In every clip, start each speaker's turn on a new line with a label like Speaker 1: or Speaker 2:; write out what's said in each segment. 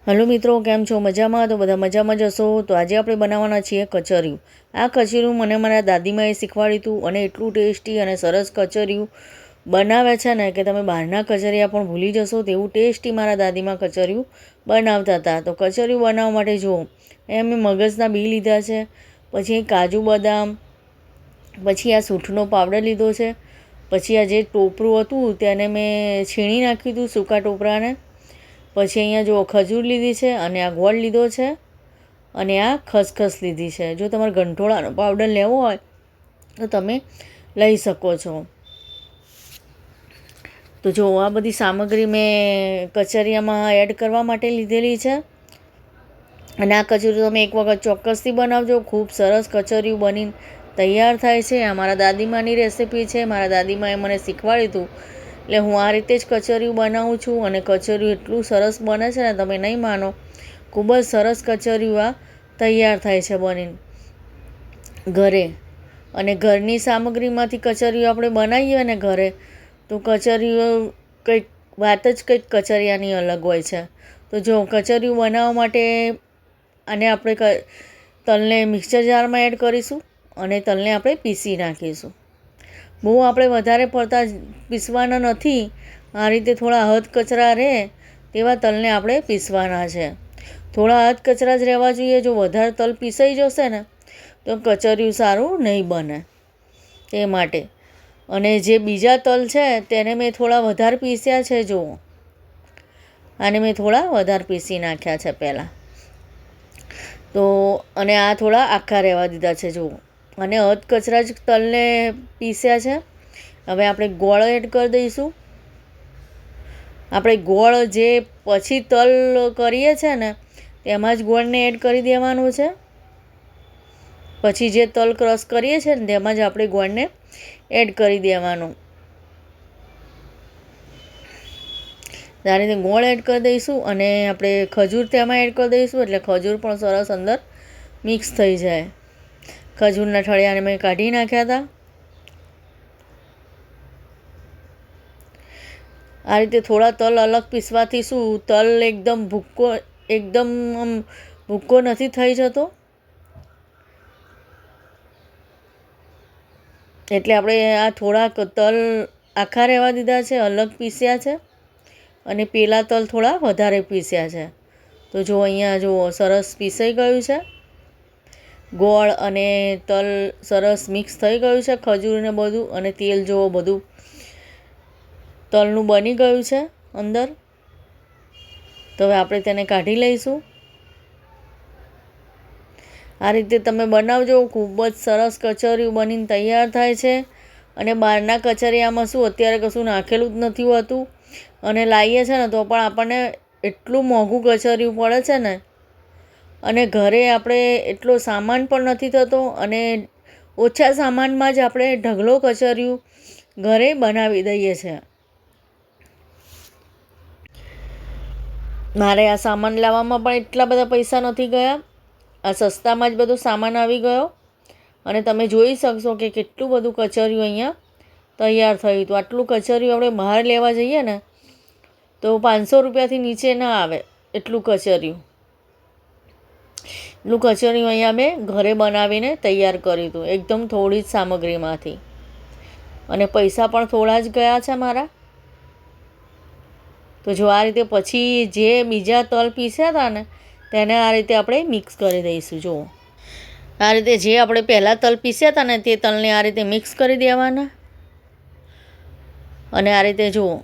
Speaker 1: Hello મિત્રો, કેમ છો? મજામાં? તો બધા મજામાં જશો. તો આજે આપણે બનાવવાના છીએ કચરિયું. આ કચરિયું મને મારા દાદીમાએ શીખવાડ્યું હતું અને એટલું ટેસ્ટી અને સરસ કચરિયું બનાવે છે ને કે તમે બહારના કચરિયા પણ ભૂલી જશો તેવું ટેસ્ટી મારા દાદીમાં કચરિયું બનાવતા હતા. તો કચરિયું બનાવવા માટે જુઓ, એ મેં મગજના બી લીધા છે, પછી કાજુ બદામ, પછી આ સૂંઠનો પાવડર લીધો છે, પછી આ જે ટોપરું હતું તેને મેં છીણી નાખ્યું હતું સૂકા ટોપરાને, પછી અહીંયા જો ખજૂર લીધી છે અને આ ગોળ લીધો છે અને આ ખસખસ લીધી છે. જો તમારે ગંઠોળાનો પાવડર લેવો હોય તો તમે લઈ શકો છો. તો જો આ બધી સામગ્રી મેં કચરિયામાં એડ કરવા માટે લીધેલી છે અને આ કચરિયું તમે એક વખત ચોક્કસથી બનાવજો. ખૂબ સરસ કચરિયું બનીને તૈયાર થાય છે. આ મારા દાદીમાની રેસીપી છે. મારા દાદીમાએ મને શીખવાડ્યું હતું એટલે હું આ રીતે જ કચરિયું બનાવું છું અને કચરિયું એટલું સરસ બને છે ને તમે નહીં માનો. ખૂબ જ સરસ કચરિયું આ તૈયાર થાય છે બનીને ઘરે. અને ઘરની સામગ્રીમાંથી કચરિયું આપણે બનાવીએ ને ઘરે તો કચરિયું કંઈક વાત જ કંઈક કચરિયાની અલગ હોય છે. તો જો કચરિયું બનાવવા માટે આને આપણે તલને મિક્સર જારમાં એડ કરીશું અને તલને આપણે પીસી નાખીશું. બહુ આપણે વધારે પડતા પીસવાના નથી. આ રીતે થોડા હદ કચરા રહે તેવા તલને આપણે પીસવાના છે. થોડા હદ કચરા જ રહેવા જોઈએ. જો વધારે તલ પીસાઈ જશે ને તો કચરિયું સારું નહીં બને તે માટે. અને જે બીજા તલ છે તેને મેં થોડા વધારે પીસ્યા છે. જુઓ, આને મેં થોડા વધારે પીસી નાખ્યા છે પહેલાં. તો અને આ થોડા આખા રહેવા દીધા છે. જુઓ, અને હદ કચરા જ તલને પીસ્યા છે. હવે આપણે ગોળ એડ કરી દઈશું. આપણે ગોળ જે પછી તલ કરીએ છીએ ને તેમાં જ ગોળને એડ કરી દેવાનું છે. પછી જે તલ ક્રશ કરીએ છીએ ને તેમાં જ આપણે ગોળને એડ કરી દેવાનું. આ રીતે ગોળ એડ કરી દઈશું અને આપણે ખજૂર તેમાં એડ કરી દઈશું એટલે ખજૂર પણ સરસ અંદર મિક્સ થઈ જાય. ખજૂરના ઠળિયાને મેં કાઢી નાખ્યા હતા. આ રીતે થોડા તલ અલગ પીસવાથી શું તલ એકદમ ભૂક્કો નથી થઈ જતો. એટલે આપણે આ થોડાક તલ આખા રહેવા દીધા છે, અલગ પીસ્યા છે અને પેલા તલ થોડા વધારે પીસ્યા છે. તો જો અહીંયા જુઓ સરસ પીસાઈ ગયું છે. ગોળ અને તલ સરસ મિક્સ થઈ ગયું છે, ખજૂર ને બધું, અને તેલ જુઓ બધું તલનું બની ગયું છે અંદર. તો હવે આપણે તેને કાઢી લઈશું. આ રીતે તમે બનાવજો. ખૂબ જ સરસ કચરિયું બનીને તૈયાર થાય છે. અને બહારના કચરિયામાં શું અત્યારે કશું નાખેલું જ નથી હોતું અને લાવીએ છીએ ને તો પણ આપણને એટલું મોંઘું કચરિયું પડે છે ને. અને ઘરે આપણે એટલો સામાન પણ નથી થતો અને ઓછા સામાનમાં જ આપણે ઢગલો કચરિયું ઘરે બનાવી દઈએ છીએ. મારે આ સામાન લાવવામાં પણ એટલા બધા પૈસા નથી ગયા. આ સસ્તામાં જ બધો સામાન આવી ગયો અને તમે જોઈ શકશો કે કેટલું બધું કચરિયું અહીંયા તૈયાર થયું હતું. આટલું કચરિયું આપણે બહાર લેવા જઈએ ને તો 500 રૂપિયાથી નીચે ના આવે એટલું કચરિયું. એટલું કચરિયું અહીંયા મેં ઘરે બનાવીને તૈયાર કર્યું હતું એકદમ થોડી જ સામગ્રીમાંથી. અને પૈસા પણ થોડા જ ગયા છે મારા. તો જો આ રીતે પછી જે બીજા તલ પીસ્યા હતા ને તેને આ રીતે આપણે મિક્સ કરી દઈશું. જુઓ, આ રીતે જે આપણે પહેલાં તલ પીસ્યા હતા ને તે તલને આ રીતે મિક્સ કરી દેવાના અને આ રીતે જુઓ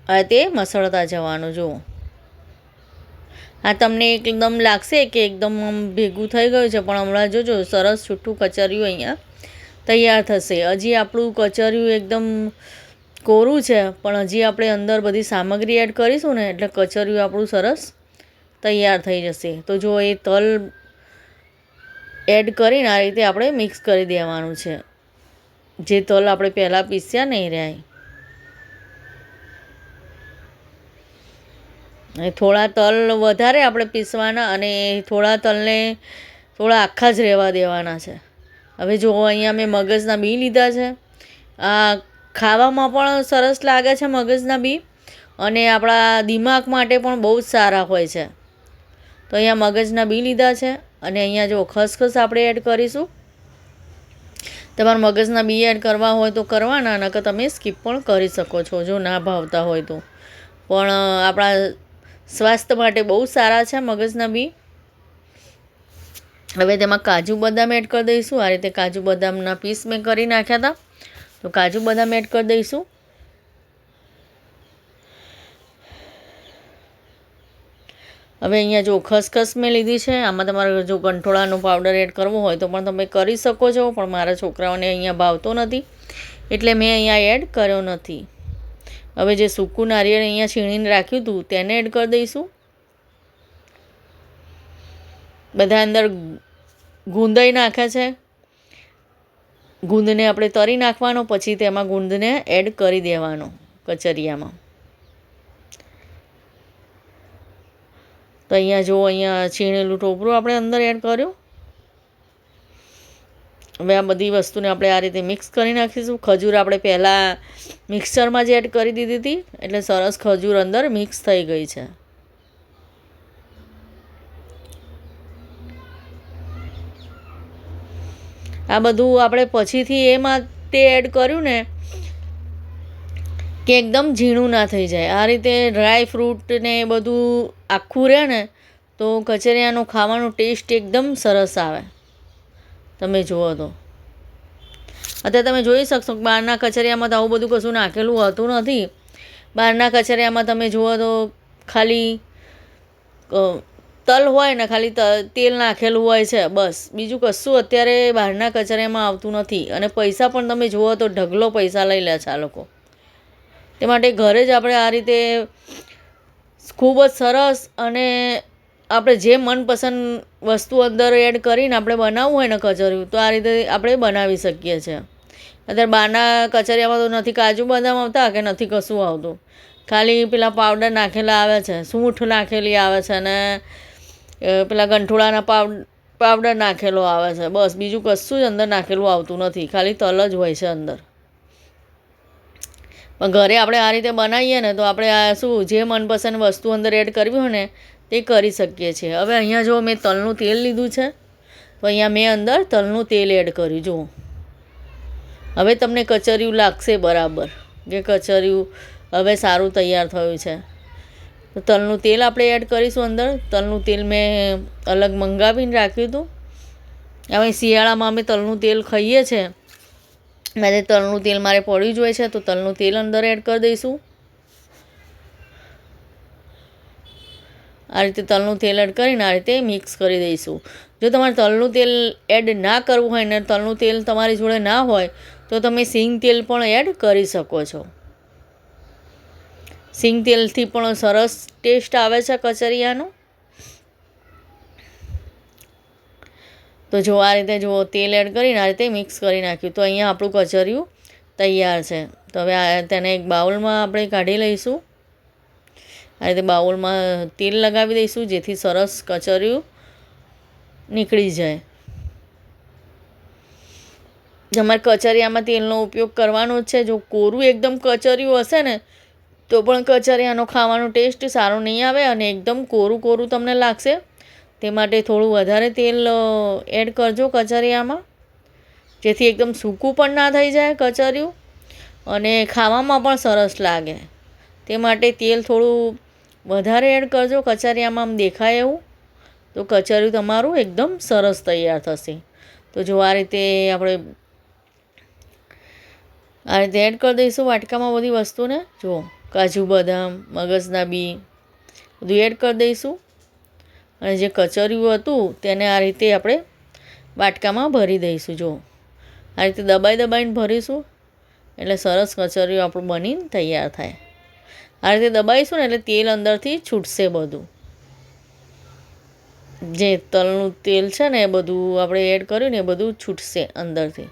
Speaker 1: આ રીતે મસળતા જવાનું. જુઓ, આ તમને એકદમ લાગશે કે એકદમ ભેગું થઈ ગયું છે પણ હમણાં જોજો સરસ છૂટું કચરિયું અહીંયા તૈયાર થશે. હજી આપણું કચરિયું એકદમ કોરું છે પણ હજી આપણે અંદર બધી સામગ્રી એડ કરીશું ને એટલે કચરિયું આપણું સરસ તૈયાર થઈ જશે. તો જો એ તલ એડ કરીને આ રીતે આપણે મિક્સ કરી દેવાનું છે. જે તલ આપણે પહેલાં પીસ્યા નહીં રહ્યા. થોડા તલ વધારે આપણે પીસવાના અને થોડા તલને થોડા આખા જ રહેવા દેવાના છે. હવે જુઓ અહીંયા મેં મગજના બી લીધા છે. આ ખાવામાં પણ સરસ લાગે છે મગજના બી અને આપણા દિમાગ માટે પણ બહુ જ સારા હોય છે. તો અહીંયા મગજના બી લીધા છે અને અહીંયા જો ખસખસ આપણે એડ કરીશું. તમારે મગજના બી એડ કરવા હોય તો કરવાના, નકર તમે સ્કીપ પણ કરી શકો છો જો ના ભાવતા હોય તો. પણ આપણા સ્વાસ્થ્ય માટે બહુ સારા છે મગજના બી. હવે તેમાં કાજુ બદામ એડ કરી દઈશું. આ રીતે કાજુ બદામના પીસ મેં કરી નાખ્યા હતા, તો કાજુ બદામ એડ કરી દઈશું. હવે અહીંયા જો ખસખસ મેં લીધી છે. આમાં તમારે જો ગંઠોળાનો પાવડર એડ કરવો હોય તો પણ તમે કરી શકો છો, પણ મારા છોકરાઓને અહીંયા ભાવતો નથી એટલે મેં અહીંયા એડ કર્યો નથી. હવે જે સૂકું નારિયેળ અહીંયા છીણીને રાખ્યું હતું તેને એડ કરી દઈશું. બધા અંદર ગુંદાઈ નાખ્યા છે. ગુંદને આપણે તરી નાખવાનો, પછી તેમાં ગુંદને એડ કરી દેવાનો કચરિયામાં. તો અહીંયા જો અહીંયા છીણેલું ટોપરું આપણે અંદર એડ કર્યું. હવે આ બધી વસ્તુને આપણે આ રીતે મિક્સ કરી નાખીશું. ખજૂર આપણે પહેલાં મિક્સરમાં જ એડ કરી દીધી હતી એટલે સરસ ખજૂર અંદર મિક્સ થઈ ગઈ છે. આ બધું આપણે પછીથી એ માટે એડ કર્યું ને કે એકદમ ઝીણું ના થઈ જાય. આ રીતે ડ્રાય ફ્રૂટ ને એ બધું આખું રહે ને તો કચરિયાનો ખાવાનો ટેસ્ટ એકદમ સરસ આવે. તમે જુઓ તો અત્યારે તમે જોઈ શકશો કે બહારના કચરિયામાં તો આવું બધું કશું નાખેલું હોતું નથી. બહારના કચરિયામાં તમે જુઓ તો ખાલી તલ હોય ને, ખાલી તેલ નાખેલું હોય છે બસ, બીજું કશું અત્યારે બહારના કચરિયામાં આવતું નથી. અને પૈસા પણ તમે જુઓ તો ઢગલો પૈસા લઈ લે છે આ લોકો. તે માટે ઘરે જ આપણે આ રીતે ખૂબ જ સરસ અને આપણે જે મનપસંદ વસ્તુ અંદર એડ કરીને આપણે બનાવવું હોય ને કચરિયું, તો આ રીતે આપણે બનાવી શકીએ છીએ. અત્યારે બહારના કચરિયામાં તો નથી કાજુ બદામ આવતા કે નથી કશું આવતું, ખાલી પેલા પાવડર નાખેલા આવે છે, સૂંઠ નાખેલી આવે છે અને પેલા ગંઠોળાના પાવડર નાખેલો આવે છે બસ, બીજું કશું જ અંદર નાખેલું આવતું નથી, ખાલી તલ જ હોય છે અંદર. પણ ઘરે આપણે આ રીતે બનાવીએ ને તો આપણે આ શું જે મનપસંદ વસ્તુ અંદર એડ કરવી હોય ને તે કરી શકીએ છીએ. હવે અહીંયા જો મેં તલનું તેલ લીધું છે તો અહીંયા મેં અંદર તલનું તેલ એડ કર્યું. જુઓ હવે તમને કચરિયું લાગશે બરાબર કે કચરિયું હવે સારું તૈયાર થયું છે. તો તલનું તેલ આપણે એડ કરીશું અંદર. તલનું તેલ મેં અલગ મંગાવીને રાખ્યું હતું. હવે શિયાળામાં અમે તલનું તેલ ખાઈએ છીએ એટલે તલનું તેલ મારે પડ્યું જ હોય છે, તો તલનું તેલ અંદર એડ કરી દઈશું. આ રીતે તલનું તેલ એડ કરીને આ રીતે મિક્સ કરી દઈશું. જો તમારે તલનું તેલ એડ ના કરવું હોય ને તલનું તેલ તમારી જોડે ના હોય તો તમે સિંગ તેલ પણ એડ કરી શકો છો. સિંગ તેલથી પણ સરસ ટેસ્ટ આવે છે કચરિયાનો. તો જો આ રીતે જો તેલ એડ કરીને આ રીતે મિક્સ કરી નાખ્યું તો અહીંયા આપણું કચરિયું તૈયાર છે. તો હવે તેને એક બાઉલમાં આપણે કાઢી લઈશું. આ રીતે બાઉલમાં તેલ લગાવી દઈશું જેથી સરસ કચરિયું નીકળી જાય. તમારે કચરિયામાં તેલનો ઉપયોગ કરવાનો જ છે. જો કોરું એકદમ કચરિયું હશે ને તો પણ કચરિયાનો ખાવાનો ટેસ્ટ સારો નહીં આવે અને એકદમ કોરું કોરું તમને લાગશે. તે માટે થોડું વધારે તેલ એડ કરજો કચરિયામાં, જેથી એકદમ સૂકું પણ ના થઈ જાય કચરિયું અને ખાવામાં પણ સરસ લાગે. તે માટે તેલ થોડું વધારે એડ કરજો કચરિયામાં આમ દેખાય એવું, તો કચરિયું તમારું એકદમ સરસ તૈયાર થશે. તો જો આ રીતે આપણે આ રીતે એડ કરી દઈશું વાટકામાં બધી વસ્તુને. જુઓ કાજુ બદામ મગજના બી બધું એડ કરી દઈશું અને જે કચરિયું હતું તેને આ રીતે આપણે વાટકામાં ભરી દઈશું. જો આ રીતે દબાઈ દબાઈને ભરીશું એટલે સરસ કચરિયું આપણું બનીને તૈયાર થાય. આ રીતે દબાઈશું ને એટલે તેલ અંદરથી છૂટશે બધું. જે તલનું તેલ છે ને એ બધું આપણે એડ કર્યું ને એ બધું છૂટશે અંદરથી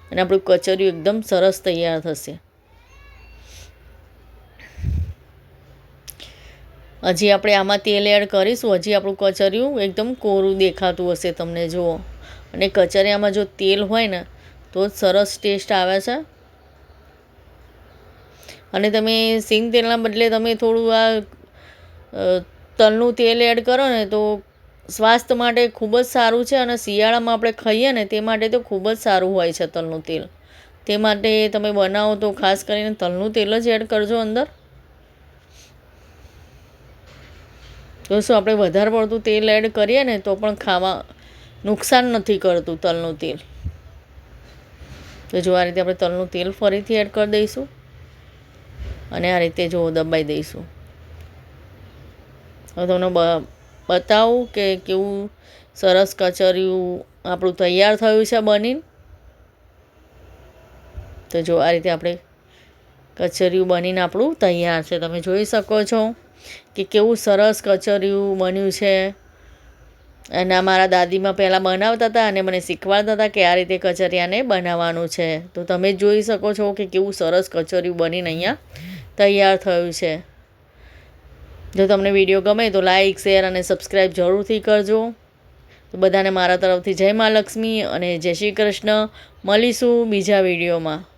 Speaker 1: અને આપણું કચરિયું એકદમ સરસ તૈયાર થશે. હજી આપણે આમાં તેલ એડ કરીશું. હજી આપણું કચરિયું એકદમ કોરું દેખાતું હશે તમને. જુઓ, અને કચરિયામાં જો તેલ હોય ને તો જ સરસ ટેસ્ટ આવે છે. અને તમે સિંગ તેલના બદલે તમે થોડું આ તલનું તેલ એડ કરો ને તો સ્વાસ્થ્ય માટે ખૂબ જ સારું છે અને શિયાળામાં આપણે ખાઈએ ને તે માટે તો ખૂબ જ સારું હોય છે તલનું તેલ. તે માટે તમે બનાવો તો ખાસ કરીને તલનું તેલ જ એડ કરજો અંદર. તો શું આપણે વધારે પડતું તેલ એડ કરીએ ને તો પણ ખાવા નુકસાન નથી કરતું તલનું તેલ. તો જો આ રીતે આપણે તલનું તેલ ફરીથી એડ કરી દઈશું અને આ રીતે જો દબાઈ દઈશું. હવે તમને બતાવું કે કેવું સરસ કચરિયું આપણું તૈયાર થયું છે બનીને. તો જો આ રીતે આપણે કચરિયું બનીને આપણું તૈયાર છે. તમે જોઈ શકો છો કે કેવું સરસ કચરિયું બન્યું છે. અને મારા દાદીમાં પહેલાં બનાવતા હતા અને મને શીખવાડતા હતા કે આ રીતે કચરિયાને બનાવવાનું છે. તો તમે જોઈ શકો છો કે કેવું સરસ કચરિયું બનીને અહીંયા તૈયાર થયું છે. જો તમને વિડીયો ગમે તો લાઇક, શેર અને સબસ્ક્રાઈબ જરૂરથી કરજો. તો બધાને મારા તરફથી જય મા લક્ષ્મી અને જય શ્રી કૃષ્ણ. મળીશું બીજા વિડીયોમાં.